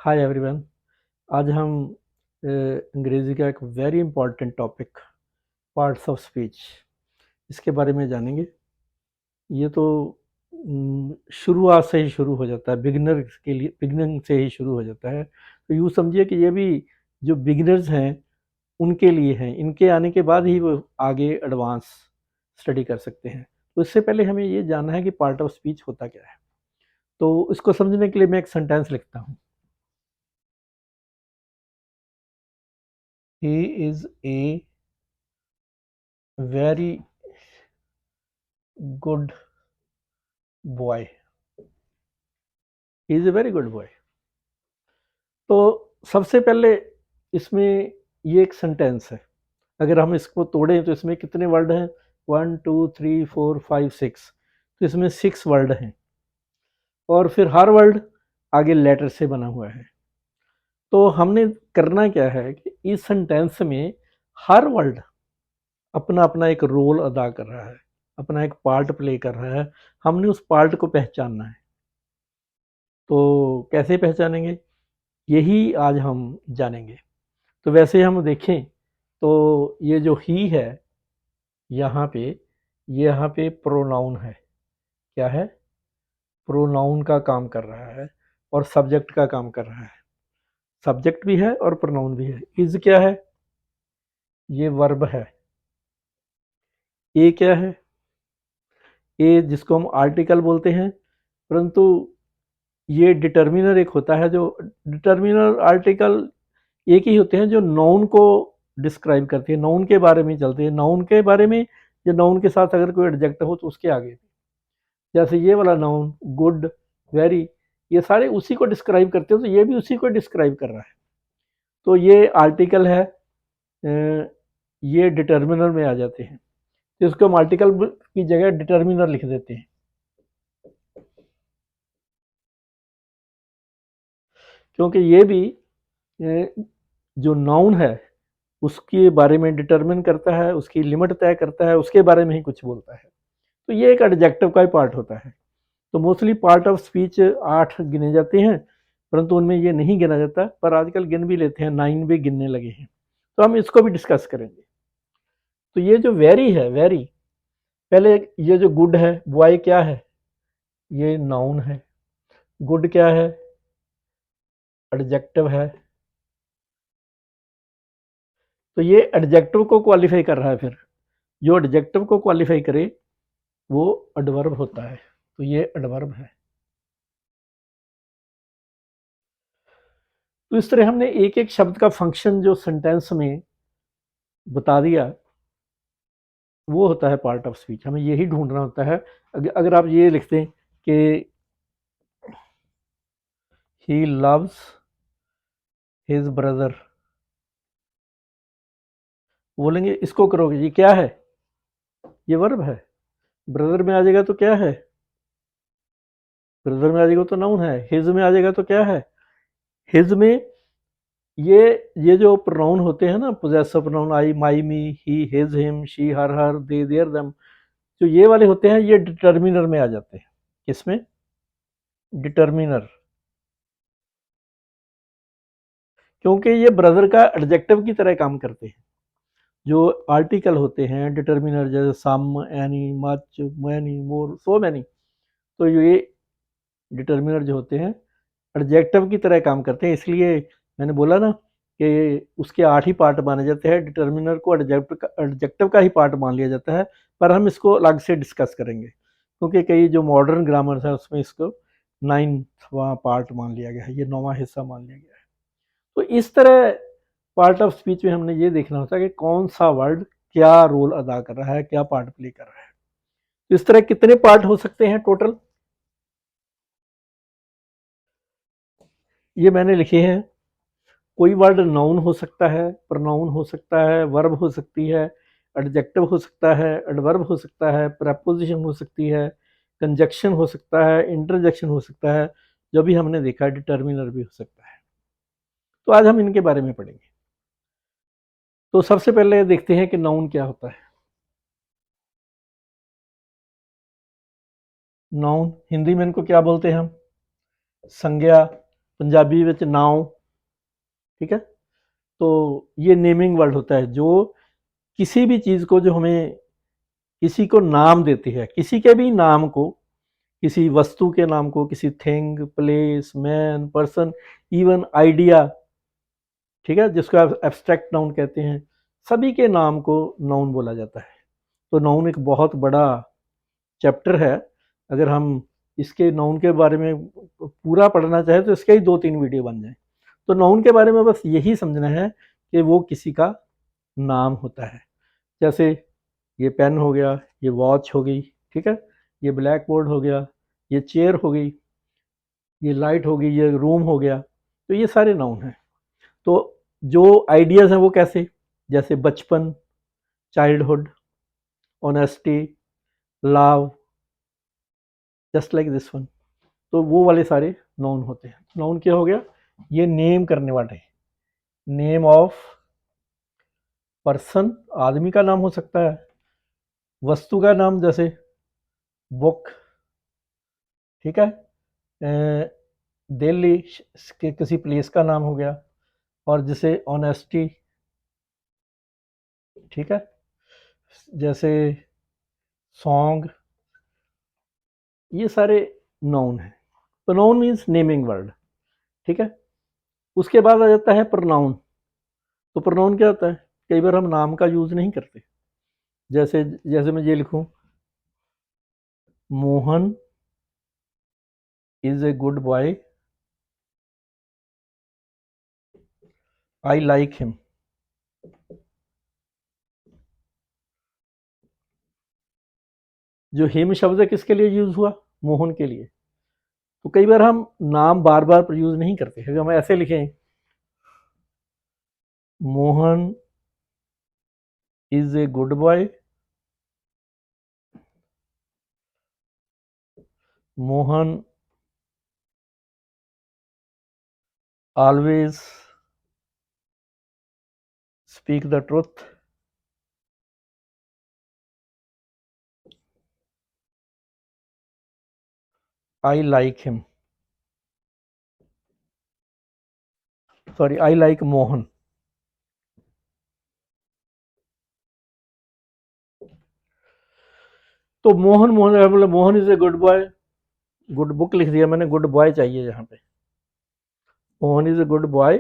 Hi everyone. आज हम अंग्रेज़ी का एक very important topic parts of speech इसके बारे में जानेंगे। ये तो शुरुआत से ही शुरू हो जाता है, बिगिनर्स के लिए बिगिनिंग से ही शुरू हो जाता है। तो यूँ समझिए कि ये भी जो बिगिनर्स हैं उनके लिए हैं, इनके आने के बाद ही वो आगे एडवांस स्टडी कर सकते हैं। तो इससे पहले हमें ये जानना है कि पार्ट ऑफ स्पीच होता क्या है। तो इसको समझने के लिए मैं एक सेंटेंस लिखता हूँ। He is a very good boy. He is a very good boy. तो सबसे पहले इसमें ये एक सेंटेंस है। अगर हम इसको तोड़ें तो इसमें कितने वर्ड हैं? 1 2 3 4 5 6। तो इसमें 6 वर्ड हैं और फिर हर वर्ड आगे लेटर से बना हुआ है। तो हमने करना क्या है कि इस सेंटेंस में हर वर्ड अपना अपना एक रोल अदा कर रहा है, अपना एक पार्ट प्ले कर रहा है। हमने उस पार्ट को पहचानना है। तो कैसे पहचानेंगे, यही आज हम जानेंगे। तो वैसे हम देखें तो ये जो ही है यहाँ पे, यहाँ पे प्रोनाउन है। क्या है? प्रोनाउन का काम कर रहा है और सब्जेक्ट का काम कर रहा है। सब्जेक्ट भी है और प्रोनाउन भी है। इज क्या है? ये वर्ब है। ए क्या है? ए जिसको हम आर्टिकल बोलते हैं, परंतु ये डिटर्मिनर एक होता है। जो डिटर्मिनर आर्टिकल एक ही होते हैं जो नाउन को डिस्क्राइब करती है, नाउन के बारे में चलते हैं, नाउन के बारे में। या नाउन के साथ अगर कोई एडजेक्टिव हो तो उसके आगे, जैसे ये वाला नाउन गुड, वेरी, ये सारे उसी को डिस्क्राइब करते हैं। तो ये भी उसी को डिस्क्राइब कर रहा है। तो ये आर्टिकल है, ये डिटर्मिनर में आ जाते हैं। तो इसको हम आर्टिकल की जगह डिटर्मिनर लिख देते हैं, क्योंकि ये भी जो नाउन है उसके बारे में डिटरमिन करता है, उसकी लिमिट तय करता है, उसके बारे में ही कुछ बोलता है। तो ये एक एडजेक्टिव का ही पार्ट होता है। तो मोस्टली पार्ट ऑफ स्पीच 8 गिने जाते हैं, परंतु उनमें ये नहीं गिना जाता, पर आजकल गिन भी लेते हैं, 9 भी गिनने लगे हैं। तो हम इसको भी डिस्कस करेंगे। तो ये जो वेरी है, वेरी, पहले ये जो गुड है, बॉय क्या है? ये नाउन है। गुड क्या है? एडजेक्टिव है। तो ये एडजेक्टिव को क्वालिफाई कर रहा है। फिर जो एडजेक्टिव को क्वालिफाई करे वो एडवर्ब होता है। तो ये एडवर्ब है। तो इस तरह हमने एक एक शब्द का फंक्शन जो सेंटेंस में बता दिया, वो होता है पार्ट ऑफ स्पीच। हमें यही ढूंढना होता है। अगर आप ये लिखते हैं कि ही लव्स हिज ब्रदर, बोलेंगे इसको करोगे, ये क्या है? ये वर्ब है। ब्रदर में आ जाएगा तो क्या है? ब्रदर में आ जाएगा तो नाउन है। हिज में आ जाएगा तो क्या है? हिज में ये ये जो प्रोनाउन होते हैं ना, possessive pronoun, I, my, me, he, his, him, she, her, they, their, them, जो ये वाले होते हैं ये डिटर्मिनर में आ जाते हैं। किसमें? डिटर्मिनर। क्योंकि ये ब्रदर का एडजेक्टिव की तरह काम करते हैं। जो आर्टिकल होते हैं डिटर्मिनर, जैसे सम, एनी, मच, मैनी, मोर, सो मैनी, तो ये डिटर्मिनर जो होते हैं एडजेक्टिव की तरह काम करते हैं। इसलिए मैंने बोला ना कि उसके 8 ही पार्ट माने जाते हैं। डिटर्मिनर को एडजेक्टिव का ही पार्ट मान लिया जाता है, पर हम इसको अलग से डिस्कस करेंगे, क्योंकि कई जो मॉडर्न ग्रामर है उसमें इसको 9वां पार्ट मान लिया गया है, ये 9वां हिस्सा मान लिया गया है। तो इस तरह पार्ट ऑफ स्पीच में हमने ये देखना होता है कि कौन सा वर्ड क्या रोल अदा कर रहा है, क्या पार्ट प्ले कर रहा है। तो इस तरह कितने पार्ट हो सकते हैं टोटल? ये मैंने लिखे हैं। कोई वर्ड नाउन हो सकता है, प्रोनाउन हो सकता है, वर्ब हो सकती है, एडजेक्टिव हो सकता है, एडवर्ब हो सकता है, प्रेपोजिशन हो सकती है, कंजक्शन हो सकता है, इंटरजेक्शन हो सकता है, जो भी हमने देखा डिटर्मिनर भी हो सकता है। तो आज हम इनके बारे में पढ़ेंगे। तो सबसे पहले देखते हैं कि नाउन क्या होता है। नाउन हिंदी में इनको क्या बोलते हैं हम? संज्ञा, पंजाबी विच नाउ, ठीक है। तो ये नेमिंग वर्ड होता है जो किसी भी चीज़ को, जो हमें किसी को नाम देती है, किसी के भी नाम को, किसी वस्तु के नाम को, किसी thing, place, man, person, even idea, ठीक है, जिसको आप एब्स्ट्रैक्ट नाउन कहते हैं, सभी के नाम को नाउन बोला जाता है। तो नाउन एक बहुत बड़ा चैप्टर है। अगर हम इसके नाउन के बारे में पूरा पढ़ना चाहें तो इसके ही 2-3 वीडियो बन जाए। तो नाउन के बारे में बस यही समझना है कि वो किसी का नाम होता है। जैसे ये पेन हो गया, ये वॉच हो गई, ठीक है, ये ब्लैक बोर्ड हो गया, ये चेयर हो गई, ये लाइट हो गई, ये रूम हो गया। तो ये सारे नाउन हैं। तो जो आइडियाज़ हैं वो कैसे, जैसे बचपन, childhood, honesty, love, just like this one. तो वो वाले सारे नाउन होते हैं। नाउन क्या हो गया, ये नेम करने वाले, नेम ऑफ पर्सन, आदमी का नाम हो सकता है, वस्तु का नाम जैसे बुक, ठीक है, दिल्ली के किसी प्लेस का नाम हो गया, और जैसे ऑनेस्टी, ठीक है, जैसे सॉन्ग, ये सारे नाउन हैं। तो नाउन मीन्स नेमिंग वर्ड, ठीक है। उसके बाद आ जाता है प्रोनाउन। तो प्रोनाउन क्या होता है, कई बार हम नाम का यूज नहीं करते। जैसे जैसे मैं ये लिखूं, Mohan is a good boy, I like him. जो हिम शब्द है किसके लिए यूज हुआ, मोहन के लिए। तो कई बार हम नाम बार बार यूज नहीं करते। अगर हम ऐसे लिखें, Mohan is a good boy, Mohan always speak the truth, I like him, sorry, I like Mohan. तो Mohan, Mohan Mohan is a good boy, good book लिख दिया मैंने, गुड बॉय चाहिए यहाँ पे। Mohan is a good boy,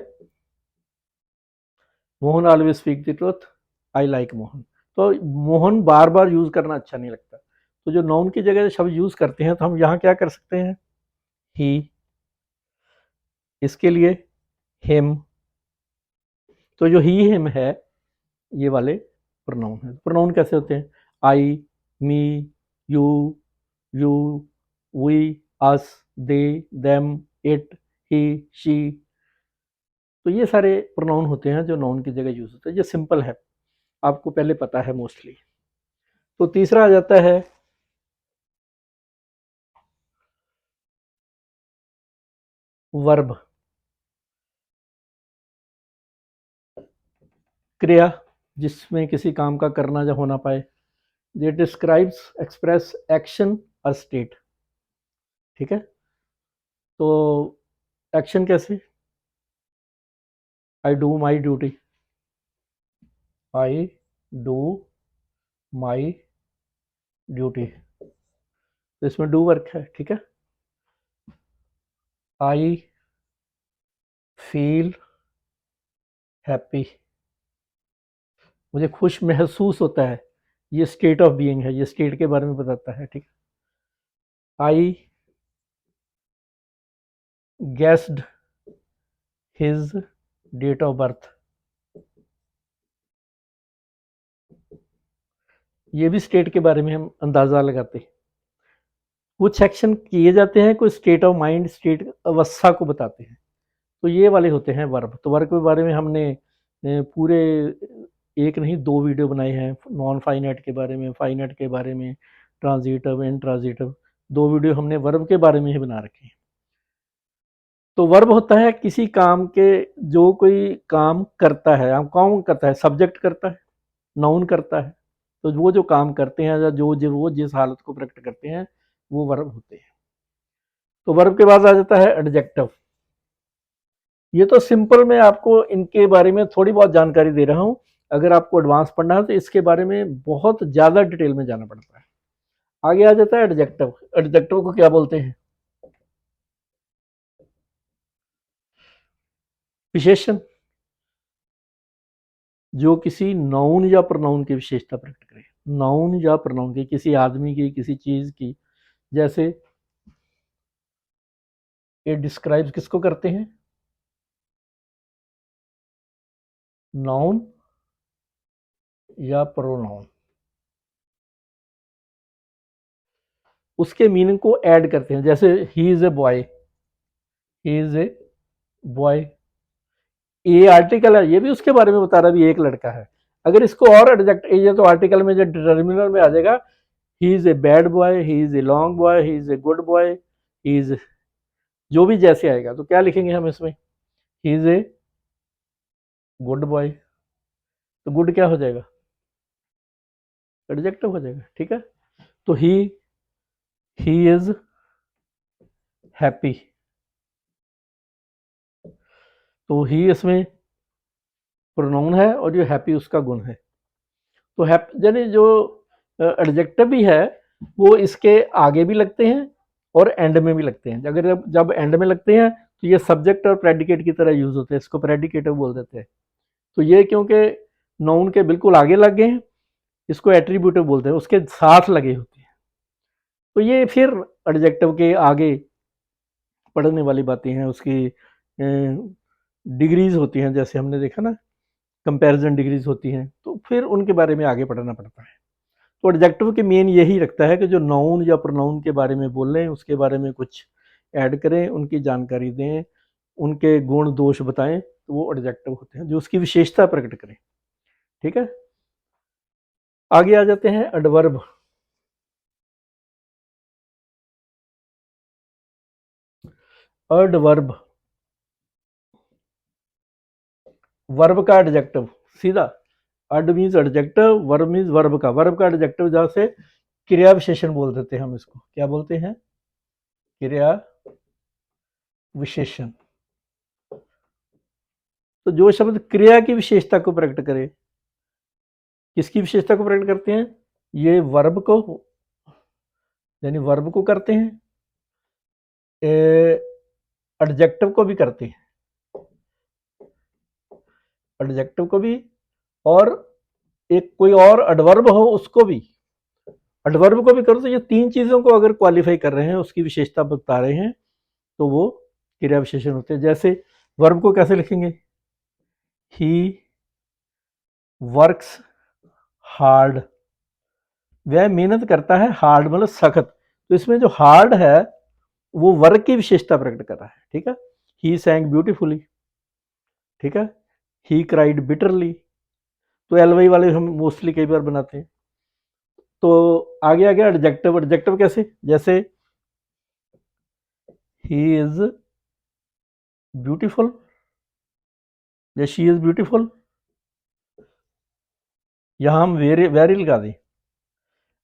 Mohan always speak the truth, I like Mohan. तो मोहन बार बार use करना अच्छा नहीं लगता। तो जो नाउन की जगह शब्द यूज करते हैं, तो हम यहाँ क्या कर सकते हैं, ही, इसके लिए हिम। तो जो ही हिम है, ये वाले प्रोनाउन है। प्रोनाउन कैसे होते हैं, I, me, you, you, we, us, they, them, it, he, she. तो ये सारे प्रोनाउन होते हैं जो नाउन की जगह यूज होते हैं। ये सिंपल है, आपको पहले पता है मोस्टली। तो तीसरा आ जाता है वर्ब, क्रिया, जिसमें किसी काम का करना या होना पाए। ये डिस्क्राइब्स, एक्सप्रेस, एक्शन और स्टेट, ठीक है। तो एक्शन कैसे, I do my duty, I do my duty, तो इसमें डू वर्क है, ठीक है। आई फील हैप्पी, मुझे खुश महसूस होता है, ये स्टेट ऑफ बीइंग है, ये स्टेट के बारे में बताता है, ठीक है। I guessed his date of birth, ये भी स्टेट के बारे में हम अंदाजा लगाते हैं। कुछ एक्शन किए जाते हैं, कुछ स्टेट ऑफ माइंड, स्टेट अवस्था को बताते हैं। तो ये वाले होते हैं वर्ब। तो वर्ब के बारे में हमने पूरे एक नहीं 2 वीडियो बनाए हैं, नॉन फाइनाइट के बारे में, फाइनाइट के बारे में, ट्रांजिटिव, इनट्रांजिटिव, 2 वीडियो हमने वर्ब के बारे में ही बना रखे हैं। तो वर्ब होता है किसी काम के, जो कोई काम करता है, हम कौन करता है, सब्जेक्ट करता है, नाउन करता है। तो वो जो काम करते हैं या जो वो जिस हालत को प्रकट करते हैं, वो वर्ब होते हैं। तो वर्ब के बाद आ जाता है एडजेक्टिव। ये तो सिंपल मैं आपको इनके बारे में थोड़ी बहुत जानकारी दे रहा हूं। अगर आपको एडवांस पढ़ना है तो इसके बारे में बहुत ज्यादा डिटेल में जाना पड़ता है। आगे आ जाता है एडजेक्टिव। एडजेक्टिव को क्या बोलते हैं? विशेषण, जो किसी नाउन या प्रोनाउन की विशेषता प्रकट करे। नाउन या प्रोनाउन की, किसी आदमी की, किसी चीज की। जैसे ये डिस्क्राइब किसको करते हैं? नाउन या प्रोनाउन। उसके मीनिंग को ऐड करते हैं। जैसे he is a boy, he is a boy, ये आर्टिकल है, ये भी उसके बारे में बता रहा है भी एक लड़का है। अगर इसको और एडजेक्ट, ये तो आर्टिकल में जो डिटर्मिनर में आ जाएगा, he is a bad boy, he is a long boy, he is a good boy, he is, जो भी जैसे आएगा तो क्या लिखेंगे हम इसमें? He is a good boy. तो गुड क्या हो जाएगा? एडजेक्टिव हो जाएगा। ठीक है। तो ही इज हैप्पी, तो ही इसमें प्रोनाउन है और जो हैप्पी उसका गुण है। तो हैप्पी यानी जो एडजेक्टिव भी है वो इसके आगे भी लगते हैं और एंड में भी लगते हैं। अगर जब एंड में लगते हैं तो ये सब्जेक्ट और प्रेडिकेट की तरह यूज होते हैं, इसको प्रेडिकेटिव बोल देते हैं। तो ये क्योंकि नाउन के बिल्कुल आगे लग गए हैं, इसको एट्रीब्यूटिव बोलते हैं, उसके साथ लगे होते हैं। तो ये फिर एडजेक्टिव के आगे पढ़ने वाली बातें हैं, उसकी डिग्रीज होती हैं, जैसे हमने देखा ना, कंपैरिजन डिग्रीज होती हैं, तो फिर उनके बारे में आगे पढ़ना पड़ता है। तो एडजेक्टिव के मेन यही रखता है कि जो नाउन या प्रोनाउन के बारे में बोल रहे हैं उसके बारे में कुछ ऐड करें, उनकी जानकारी दें, उनके गुण दोष बताएं, तो वो एडजेक्टिव होते हैं जो उसकी विशेषता प्रकट करें। ठीक है। आगे आ जाते हैं एडवर्ब। एडवर्ब, वर्ब का एडजेक्टिव सीधा। अड means adjective, verb means verb का, वर्ब का एडजेक्टिव, जहां से क्रिया विशेषण बोल देते हैं हम इसको। क्या बोलते हैं? क्रिया विशेषण। तो जो शब्द क्रिया की विशेषता को प्रकट करे, किसकी विशेषता को प्रकट करते हैं? ये वर्ब को, यानी वर्ब को करते हैं, एडजेक्टिव को भी करते हैं, एडजेक्टिव को भी, और एक कोई और एडवर्ब हो उसको भी, एडवर्ब को भी करो। तो ये तीन चीजों को अगर क्वालिफाई कर रहे हैं, उसकी विशेषता बता रहे हैं, तो वो क्रिया विशेषण होते हैं। जैसे वर्ब को कैसे लिखेंगे? ही वर्क्स हार्ड, वह मेहनत करता है, हार्ड मतलब सख्त। तो इसमें जो हार्ड है वो वर्ग की विशेषता प्रकट कर रहा है। ठीक है। ही सैंग ब्यूटीफुली, ठीक है। ही क्राइड बिटरली, तो एलवाई वाले हम मोस्टली कई बार बनाते हैं। तो आगे आ गया एडजेक्टिव। एडजेक्टिव कैसे? जैसे ही इज ब्यूटीफुल या शी इज ब्यूटीफुल, यहां हम वेरी वेरी लगा दें।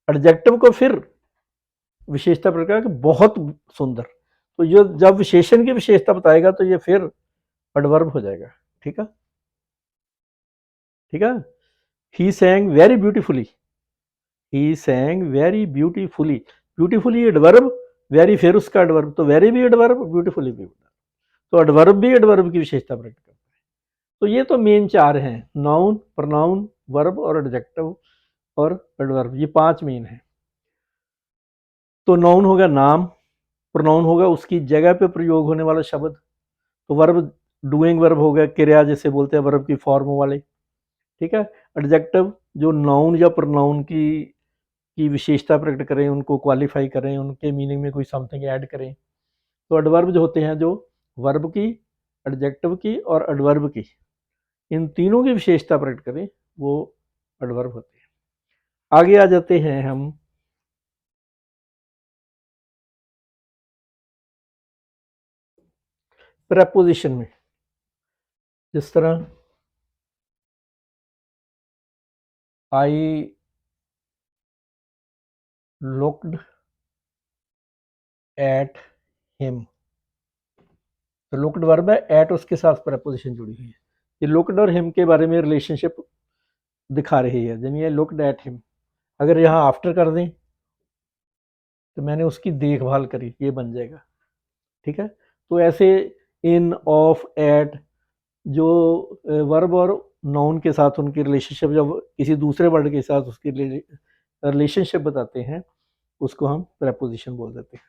एडजेक्टिव को फिर विशेषता प्रकट कि बहुत सुंदर। तो ये जब विशेषण की विशेषता बताएगा तो ये फिर एडवर्ब हो जाएगा। ठीक है। ठीक है। He sang very beautifully, he sang very beautifully, beautifully adverb, very फिर उसका एडवर्ब, तो वेरी भी एडवर्ब, ब्यूटीफुली भी। तो एडवर्ब भी एडवर्ब की विशेषता प्रकट करता है। तो ये तो मेन चार हैं, नाउन, प्रोनाउन, वर्ब और एडजेक्टिव और एडवर्ब, ये पांच मेन हैं। तो नाउन होगा नाम, प्रोनाउन होगा उसकी जगह पे प्रयोग होने वाला शब्द, तो वर्ब डूइंग वर्ब हो गया, क्रिया जैसे बोलते हैं वर्ब की फॉर्म वाले। ठीक है। एडजेक्टिव जो नाउन या प्रोनाउन की विशेषता प्रकट करें, उनको क्वालिफाई करें, उनके मीनिंग में कोई समथिंग ऐड करें। तो एडवर्ब जो होते हैं, जो वर्ब की, एडजेक्टिव की और एडवर्ब की, इन तीनों की विशेषता प्रकट करें, वो एडवर्ब होते हैं। आगे आ जाते हैं हम प्रेपोजिशन में। जिस तरह आई लुक्ड एट हिम, तो लोक्ड वर्ब है, एट उसके साथ प्रेपोजिशन जुड़ी हुई है। ये लोक्ड और हिम के बारे में रिलेशनशिप दिखा रही है, यानी ये लुक्ड एट हिम। अगर यहाँ आफ्टर कर दें तो मैंने उसकी देखभाल करी, ये बन जाएगा। ठीक है, तो ऐसे इन, ऑफ, एट जो वर्ब और नाउन के साथ उनकी रिलेशनशिप, जब किसी दूसरे वर्ड के साथ उसकी रिलेशनशिप बताते हैं, उसको हम प्रेपोजिशन बोल देते हैं।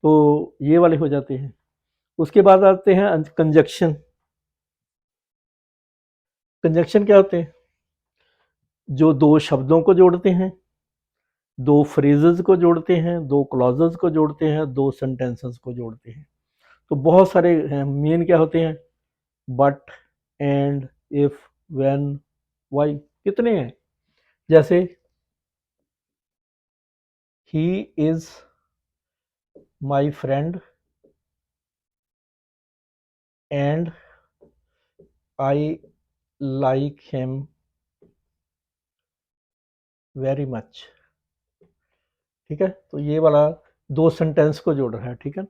तो ये वाले हो जाते हैं। उसके बाद आते हैं कंजक्शन। कंजक्शन क्या होते हैं? जो दो शब्दों को जोड़ते हैं, दो फ्रेजेस को जोड़ते हैं, दो क्लॉजेस को जोड़ते हैं, दो सेंटेंसेस को जोड़ते हैं। तो बहुत सारे हैं। मेन क्या होते हैं? But, and, if, when, why, कितने हैं? जैसे he is my friend and I like him very much. ठीक है, तो ये वाला दो सेंटेंस को जोड़ रहा है। ठीक है,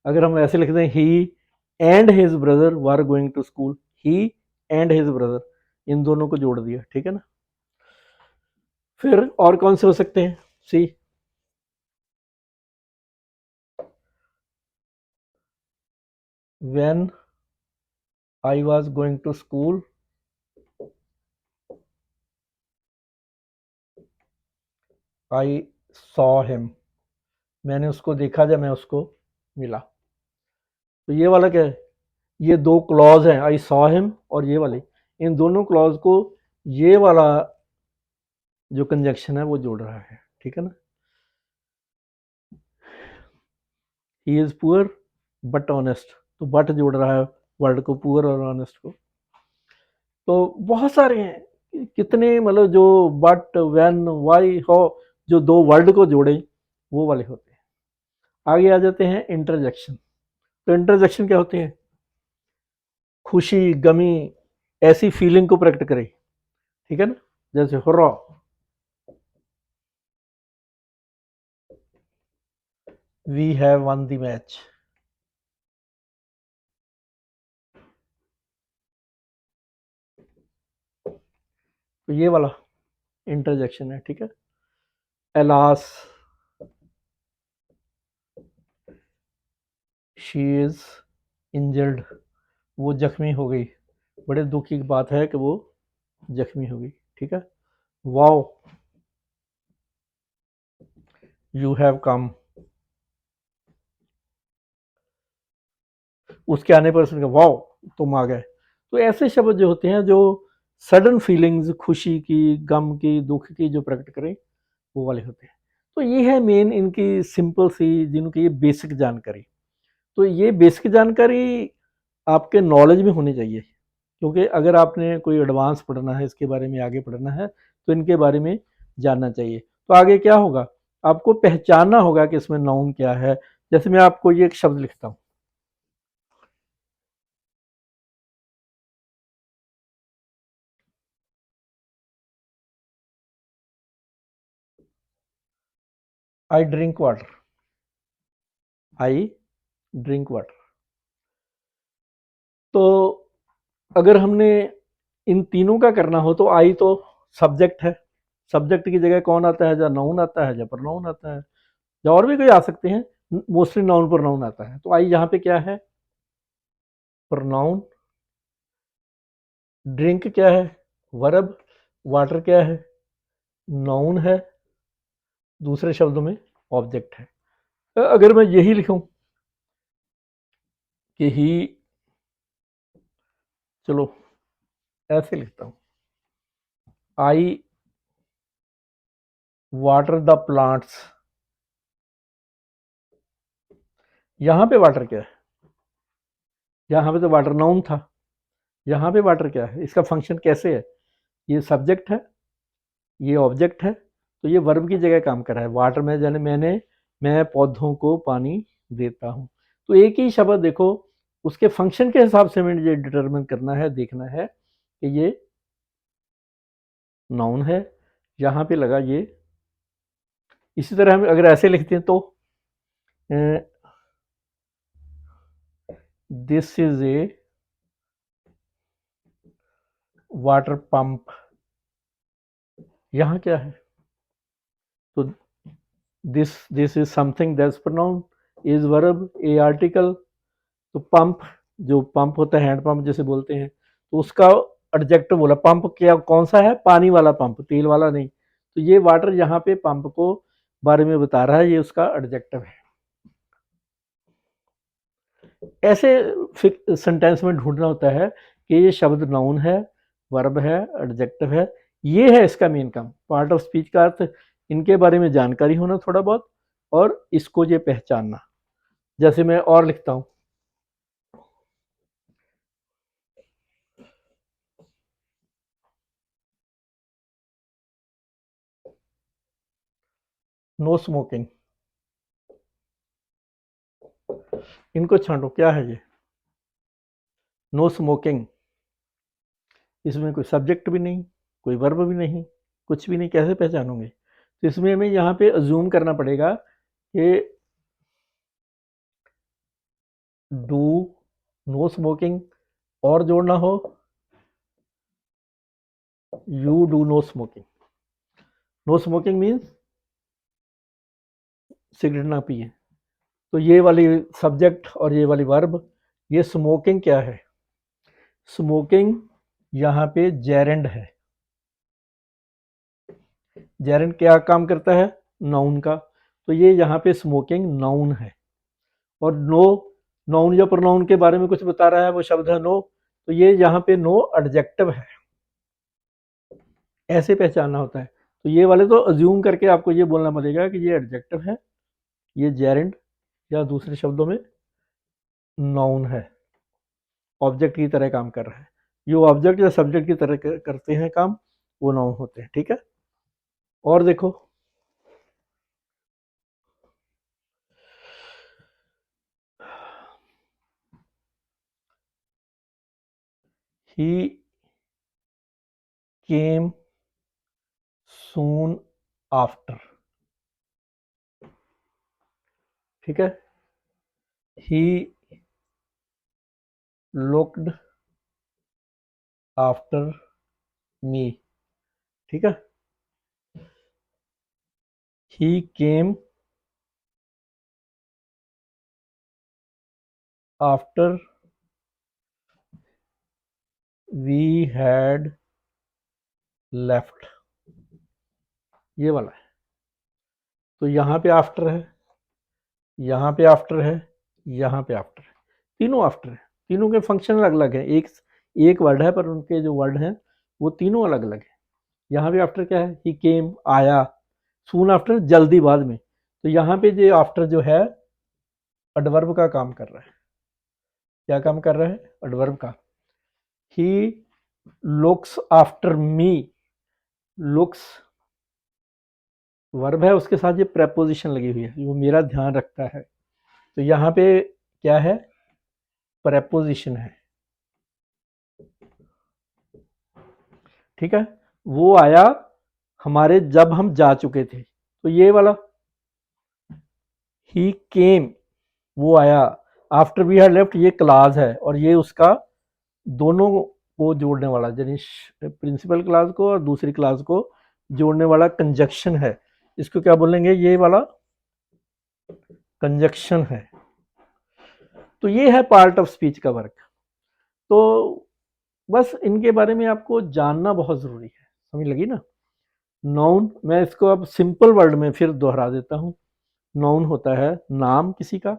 अगर हम ऐसे लिखते हैं he and his brother were going to school, he and his brother, इन दोनों को जोड़ दिया। ठीक है ना। फिर और कौन से हो सकते हैं? See, when I was going to school I saw him, मैंने उसको देखा जब मैं उसको मिला। तो ये वाला क्या है? ये दो क्लॉज हैं, आई सॉ हिम और ये वाले, इन दोनों क्लॉज को ये वाला जो कंजक्शन है वो जोड़ रहा है। ठीक है ना। He is poor but honest, तो बट जोड़ रहा है वर्ड को, पुअर और ऑनेस्ट को। तो बहुत सारे हैं, कितने, मतलब जो बट, व्हेन, व्हाई, हाउ, जो दो वर्ड को जोड़े वो वाले होते हैं। आगे आ जाते हैं इंटरजेक्शन। तो इंटरजेक्शन क्या होते हैं? खुशी, गमी, ऐसी फीलिंग को प्रकट करे। ठीक है ना, जैसे hurrah, we have won the match. तो ये वाला इंटरजेक्शन है। ठीक है, एलास, शी इज इंजर्ड, वो जख्मी हो गई, बड़े दुख की बात है कि वो जख्मी हो गई। ठीक है, वाओ, यू हैव कम, उसके आने पर उसने कहा वाओ, तुम आ गए। तो ऐसे शब्द जो होते हैं, जो सडन फीलिंग्स, खुशी की, गम की, दुख की जो प्रकट करें, वो वाले होते हैं। तो ये है मेन इनकी सिंपल सी, जिनकी ये बेसिक जानकारी। तो ये बेसिक जानकारी आपके नॉलेज में होनी चाहिए, क्योंकि अगर आपने कोई एडवांस पढ़ना है, इसके बारे में आगे पढ़ना है, तो इनके बारे में जानना चाहिए। तो आगे क्या होगा? आपको पहचानना होगा कि इसमें नाउन क्या है। जैसे मैं आपको ये एक शब्द लिखता हूँ, I drink water, I drink water. तो अगर हमने इन तीनों का करना हो तो आई तो सब्जेक्ट है, सब्जेक्ट की जगह कौन आता है? या नाउन आता है, या प्रोनाउन आता है, या और भी कोई आ सकते हैं। मोस्टली नाउन प्रोनाउन आता है। तो आई यहाँ पे क्या है? प्रोनाउन। ड्रिंक क्या है? वर्ब। वाटर क्या है? नाउन है। दूसरे शब्दों में ऑब्जेक्ट है। अगर मैं यही लिखूं कि ही, चलो ऐसे लिखता हूं, आई वाटर द प्लांट्स, यहां पे वाटर क्या है? यहां पे तो वाटर नाउन था, यहां पे वाटर क्या है? इसका फंक्शन कैसे है? ये सब्जेक्ट है, ये ऑब्जेक्ट है, तो ये वर्ब की जगह काम कर रहा है। वाटर में जाने मैं पौधों को पानी देता हूं। तो एक ही शब्द देखो, उसके फंक्शन के हिसाब से हमें ये डिटरमिन करना है, देखना है कि ये नाउन है, यहाँ पे लगा ये। इसी तरह हम अगर ऐसे लिखते हैं तो this is a water pump. यहां क्या है? तो this is something that's pronoun, is verb, A article. तो पंप, जो पंप होता है हैंड पंप जैसे बोलते हैं, तो उसका एडजेक्टिव बोला। पंप क्या, कौन सा है? पानी वाला पंप, तेल वाला नहीं। तो ये वाटर यहाँ पे पंप को बारे में बता रहा है, ये उसका एडजेक्टिव है। ऐसे सेंटेंस में ढूंढना होता है कि ये शब्द नाउन है, वर्ब है, एडजेक्टिव है। ये है इसका मेन काम। पार्ट ऑफ स्पीच का अर्थ इनके बारे में जानकारी होना थोड़ा बहुत, और इसको ये पहचानना। जैसे मैं और लिखता हूं, नो स्मोकिंग। इनको छांटो, क्या है ये? No smoking. इसमें कोई सब्जेक्ट भी नहीं, कोई वर्ब भी नहीं, कुछ भी नहीं, कैसे पहचानोगे? तो इसमें हमें यहाँ पे अज्यूम करना पड़ेगा कि डू, नो स्मोकिंग, और जोड़ना हो you do no smoking. No smoking means cigarette ना पिए। तो ये वाली सब्जेक्ट और ये वाली वर्ब, ये स्मोकिंग क्या है? स्मोकिंग यहाँ पे जेरेंड है। जेरेंड क्या काम करता है? नाउन का। तो ये यहाँ पे स्मोकिंग नाउन है। और नो, नाउन या प्रोनाउन के बारे में कुछ बता रहा है, वो शब्द है नो। तो ये यहाँ पे नो एडजेक्टिव है। ऐसे पहचानना होता है। तो ये वाले तो अज्यूम करके आपको ये बोलना पड़ेगा कि ये एडजेक्टिव है, ये जेरेंड, या दूसरे शब्दों में नाउन है, ऑब्जेक्ट की तरह काम कर रहा है। जो ऑब्जेक्ट या सब्जेक्ट की तरह करते हैं काम, वो नाउन होते हैं। ठीक है, और देखो, ही केम सून आफ्टर। ठीक है, ही लुक्ड आफ्टर मी। ठीक है, he came after we had left. ये वाला है। तो यहाँ पे आफ्टर है, यहाँ पे आफ्टर है, यहाँ पे आफ्टर है, तीनों आफ्टर है। तीनों के फंक्शन अलग अलग है। एक एक वर्ड है पर उनके जो वर्ड हैं वो तीनों अलग अलग है। यहाँ पे आफ्टर क्या है? ही केम, आया। सून आफ्टर, जल्दी, बाद में। तो यहाँ पे जो आफ्टर जो है एडवर्ब का काम कर रहा है। क्या काम कर रहा है? एडवर्ब का। He looks after me. Looks verb है, उसके साथ ये प्रेपोजिशन लगी हुई है, वो मेरा ध्यान रखता है। तो यहाँ पे क्या है? प्रेपोजिशन है। ठीक है, वो आया हमारे जब हम जा चुके थे। तो ये वाला ही केम, वो आया आफ्टर वी हैड लेफ्ट, ये क्लास है, और ये उसका दोनों को जोड़ने वाला, यानी प्रिंसिपल क्लास को और दूसरी क्लास को जोड़ने वाला कंजक्शन है। इसको क्या बोलेंगे? ये वाला कंजक्शन है। तो ये है पार्ट ऑफ स्पीच का वर्क। तो बस इनके बारे में आपको जानना बहुत जरूरी है। समझ लगी ना? नाउन, मैं इसको अब सिंपल वर्ड में फिर दोहरा देता हूँ। नाउन होता है नाम किसी का,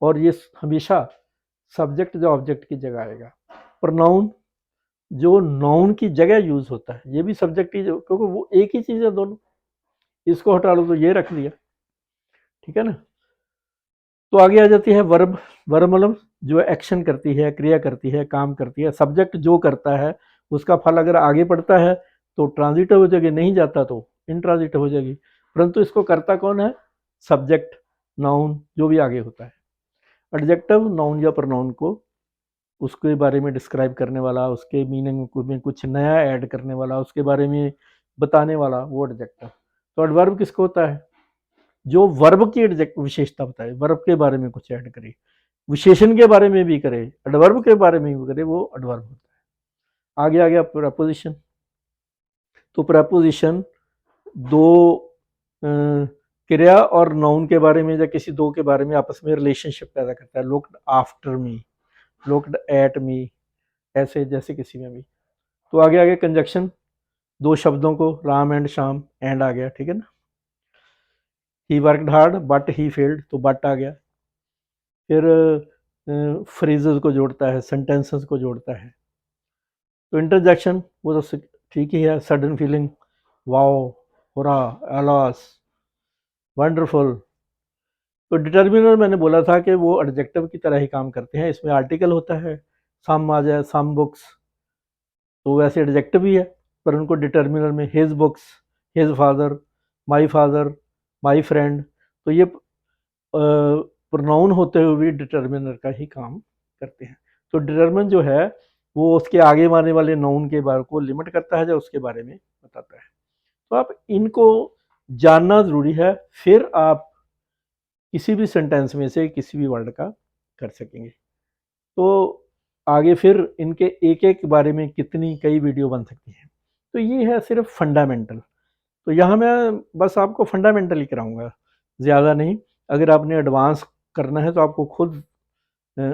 और ये हमेशा सब्जेक्ट जो ऑब्जेक्ट की जगह आएगा। प्रोनाउन जो नाउन की जगह यूज होता है, ये भी सब्जेक्ट की, क्योंकि वो एक ही चीज है दोनों। इसको हटा लो तो ये रख दिया। ठीक है ना? तो आगे आ जाती है वर्ब। वर्ब मतलब जो एक्शन करती है, क्रिया करती है, काम करती है। सब्जेक्ट जो करता है उसका फल अगर आगे पड़ता है तो ट्रांजिटिव हो जाएगी, नहीं जाता तो इंट्रांजिटिव हो जाएगी। परंतु इसको करता कौन है? सब्जेक्ट, नाउन, जो भी आगे होता है। एडजेक्टिव नाउन या प्रोनाउन को, उसके बारे में डिस्क्राइब करने वाला, उसके मीनिंग में कुछ नया ऐड करने वाला, उसके बारे में बताने वाला, वो एडजेक्टिव। तो एडवर्ब किसको होता है? जो वर्ब की विशेषता बताए, वर्ब के बारे में कुछ ऐड करे। विशेषण के बारे में भी करे, एडवर्ब के बारे में भी करे, वो एडवर्ब होता है। आगे आ गया प्रपोजिशन। तो प्रपोजिशन दो क्रिया और नाउन के बारे में या किसी दो के बारे में आपस में रिलेशनशिप पैदा करता है। Looked after me, looked at me, ऐसे जैसे किसी में भी। तो आगे आगे कंजक्शन, दो शब्दों को, राम एंड श्याम, एंड आ गया, ठीक है ना। He worked hard but he failed, तो बट आ गया। फिर फ्रेजेस को जोड़ता है, सेंटेंसेस को जोड़ता है। तो इंटरजेक्शन वो तो ठीक ही है, सडन फीलिंग, वाओ, हुरा, एलॉस, वंडरफुल। तो डिटर्मिनर मैंने बोला था कि वो एडजेक्टिव की तरह ही काम करते हैं, इसमें आर्टिकल होता है, सम आ जाए, सम बुक्स, तो वैसे एडजेक्टिव ही है, पर उनको डिटर्मिनर में his books, his father, my friend, तो ये प्रोनाउन होते हुए भी डिटर्मिनर का ही काम करते हैं। तो डिटर्मिन जो है वो उसके आगे आने वाले नाउन के बारे को लिमिट करता है, या उसके बारे में बताता है। तो आप इनको जानना ज़रूरी है, फिर आप किसी भी सेंटेंस में से किसी भी वर्ड का कर सकेंगे। तो आगे फिर इनके एक एक बारे में कितनी कई वीडियो बन सकती हैं। तो ये है सिर्फ फंडामेंटल। तो यहाँ मैं बस आपको फंडामेंटल ही कराऊंगा, ज़्यादा नहीं। अगर आपने एडवांस करना है तो आपको खुद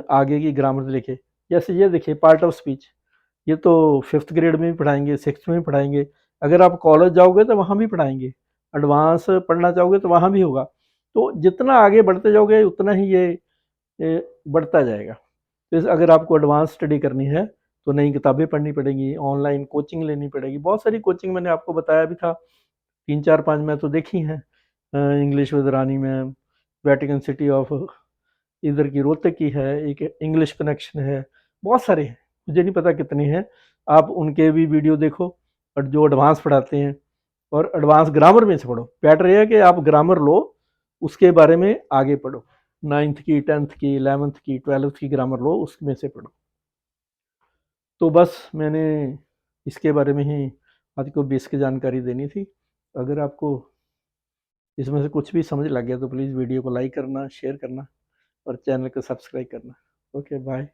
आगे की ग्रामर लिखे। जैसे ये देखिए, पार्ट ऑफ स्पीच, ये तो 5th ग्रेड में भी पढ़ाएंगे, 6th में भी पढ़ाएंगे। अगर आप कॉलेज जाओगे तो वहाँ भी पढ़ाएंगे, एडवांस पढ़ना चाहोगे तो वहाँ भी होगा। तो जितना आगे बढ़ते जाओगे उतना ही ये बढ़ता जाएगा। तो अगर आपको एडवांस स्टडी करनी है तो नई किताबें पढ़नी पड़ेंगी, ऑनलाइन कोचिंग लेनी पड़ेगी। बहुत सारी कोचिंग मैंने आपको बताया भी था, 3 4 5 मैं तो देखी हैं। इंग्लिश विद रानी में, वेटिकन सिटी ऑफ, इधर की रोहतक की है, एक इंग्लिश कनेक्शन है, बहुत सारे हैं, मुझे नहीं पता कितनी हैं। आप उनके भी वीडियो देखो, और जो एडवांस पढ़ाते हैं, और एडवांस ग्रामर में से पढ़ो। बेटर है कि आप ग्रामर लो, उसके बारे में आगे पढ़ो। 9th की, 10th की, 11th की, 12th की ग्रामर लो, उसमें से पढ़ो। तो बस मैंने इसके बारे में ही आपको बेसिक जानकारी देनी थी। अगर आपको इसमें से कुछ भी समझ लग गया तो प्लीज़ वीडियो को लाइक करना, शेयर करना, और चैनल को सब्सक्राइब करना। Okay, bye.